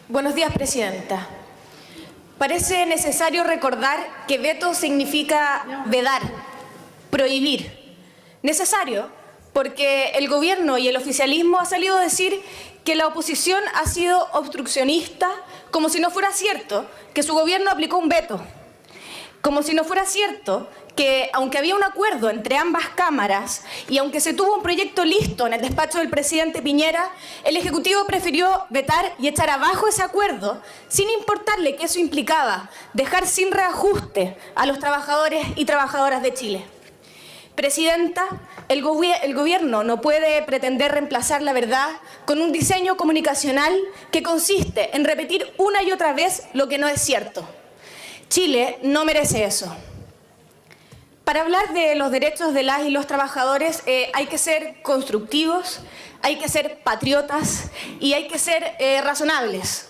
Buenos días, Presidenta. Parece necesario recordar que veto significa vedar, prohibir. Necesario porque el Gobierno y el oficialismo han salido a decir que la oposición ha sido obstruccionista, como si no fuera cierto que su Gobierno aplicó un veto. Como si no fuera cierto que, aunque había un acuerdo entre ambas cámaras y aunque se tuvo un proyecto listo en el despacho del presidente Piñera, el Ejecutivo prefirió vetar y echar abajo ese acuerdo, sin importarle que eso implicaba dejar sin reajuste a los trabajadores y trabajadoras de Chile. Presidenta, el Gobierno no puede pretender reemplazar la verdad con un diseño comunicacional que consiste en repetir una y otra vez lo que no es cierto. Chile no merece eso. Para hablar de los derechos de las y los trabajadores hay que ser constructivos, hay que ser patriotas y hay que ser razonables.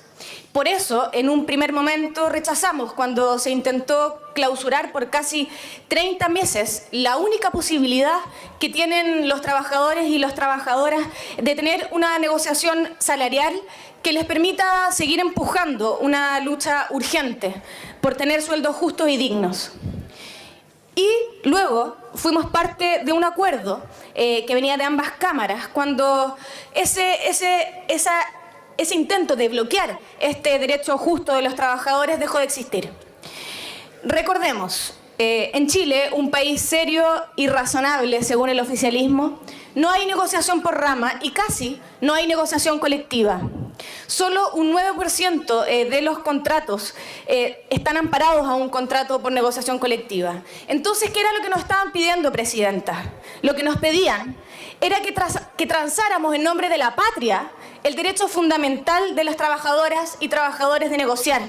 Por eso, en un primer momento rechazamos cuando se intentó clausurar por casi 30 meses la única posibilidad que tienen los trabajadores y las trabajadoras de tener una negociación salarial que les permita seguir empujando una lucha urgente por tener sueldos justos y dignos. Y luego fuimos parte de un acuerdo que venía de ambas cámaras cuando ese intento de bloquear este derecho justo de los trabajadores dejó de existir. Recordemos, en Chile, un país serio y razonable según el oficialismo, no hay negociación por rama y casi no hay negociación colectiva. Solo un 9% de los contratos están amparados a un contrato por negociación colectiva. Entonces, ¿qué era lo que nos estaban pidiendo, Presidenta? Lo que nos pedían era que transáramos en nombre de la patria el derecho fundamental de las trabajadoras y trabajadores de negociar.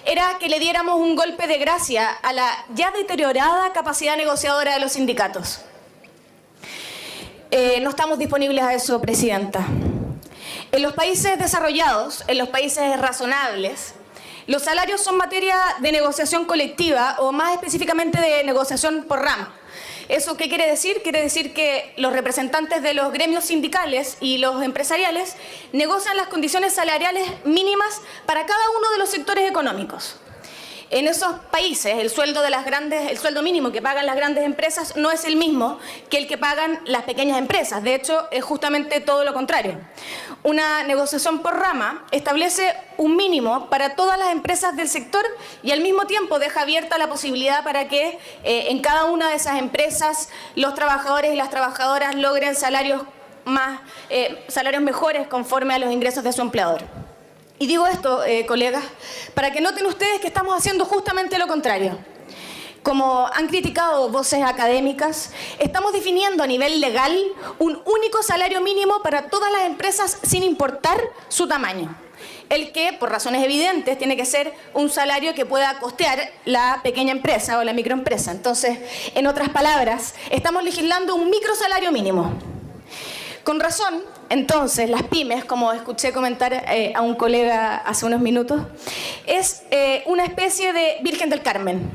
Era que le diéramos un golpe de gracia a la ya deteriorada capacidad negociadora de los sindicatos. No estamos disponibles a eso, Presidenta. En los países desarrollados, en los países razonables, los salarios son materia de negociación colectiva o más específicamente de negociación por rama. ¿Eso qué quiere decir? Quiere decir que los representantes de los gremios sindicales y los empresariales negocian las condiciones salariales mínimas para cada uno de los sectores económicos. En esos países, el sueldo mínimo que pagan las grandes empresas no es el mismo que el que pagan las pequeñas empresas. De hecho, es justamente todo lo contrario. Una negociación por rama establece un mínimo para todas las empresas del sector y al mismo tiempo deja abierta la posibilidad para que en cada una de esas empresas los trabajadores y las trabajadoras logren salarios mejores conforme a los ingresos de su empleador. Y digo esto, colegas, para que noten ustedes que estamos haciendo justamente lo contrario. Como han criticado voces académicas, estamos definiendo a nivel legal un único salario mínimo para todas las empresas sin importar su tamaño. El que, por razones evidentes, tiene que ser un salario que pueda costear la pequeña empresa o la microempresa. Entonces, en otras palabras, estamos legislando un microsalario mínimo. Con razón, entonces, las pymes, como escuché comentar a un colega hace unos minutos, es una especie de Virgen del Carmen.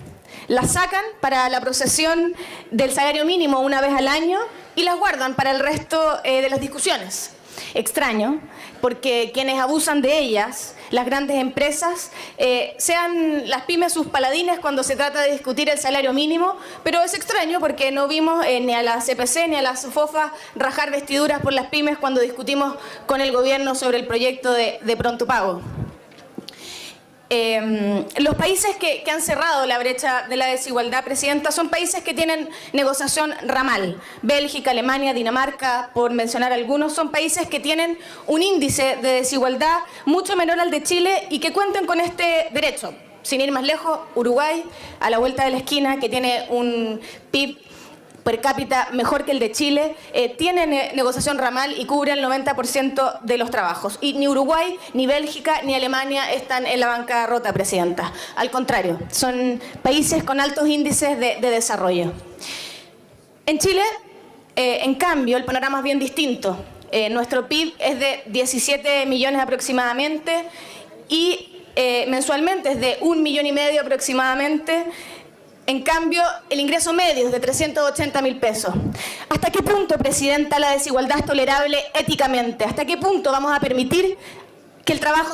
Las sacan para la procesión del salario mínimo una vez al año y las guardan para el resto de las discusiones. Extraño, porque quienes abusan de ellas, las grandes empresas, sean las pymes sus paladines cuando se trata de discutir el salario mínimo, pero es extraño porque no vimos ni a la CPC ni a la SOFOFA rajar vestiduras por las pymes cuando discutimos con el gobierno sobre el proyecto de pronto pago. Los países que han cerrado la brecha de la desigualdad, Presidenta, son países que tienen negociación ramal. Bélgica, Alemania, Dinamarca, por mencionar algunos, son países que tienen un índice de desigualdad mucho menor al de Chile y que cuentan con este derecho. Sin ir más lejos, Uruguay, a la vuelta de la esquina, que tiene un PIB per cápita mejor que el de Chile, tiene negociación ramal y cubre el 90% de los trabajos. Y ni Uruguay, ni Bélgica, ni Alemania están en la bancarrota, Presidenta. Al contrario, son países con altos índices de desarrollo. En Chile, en cambio, el panorama es bien distinto. Nuestro PIB es de 17 millones aproximadamente y mensualmente es de 1,5 millones aproximadamente. En cambio, el ingreso medio es de 380.000 pesos. ¿Hasta qué punto, Presidenta, la desigualdad es tolerable éticamente? ¿Hasta qué punto vamos a permitir que el trabajo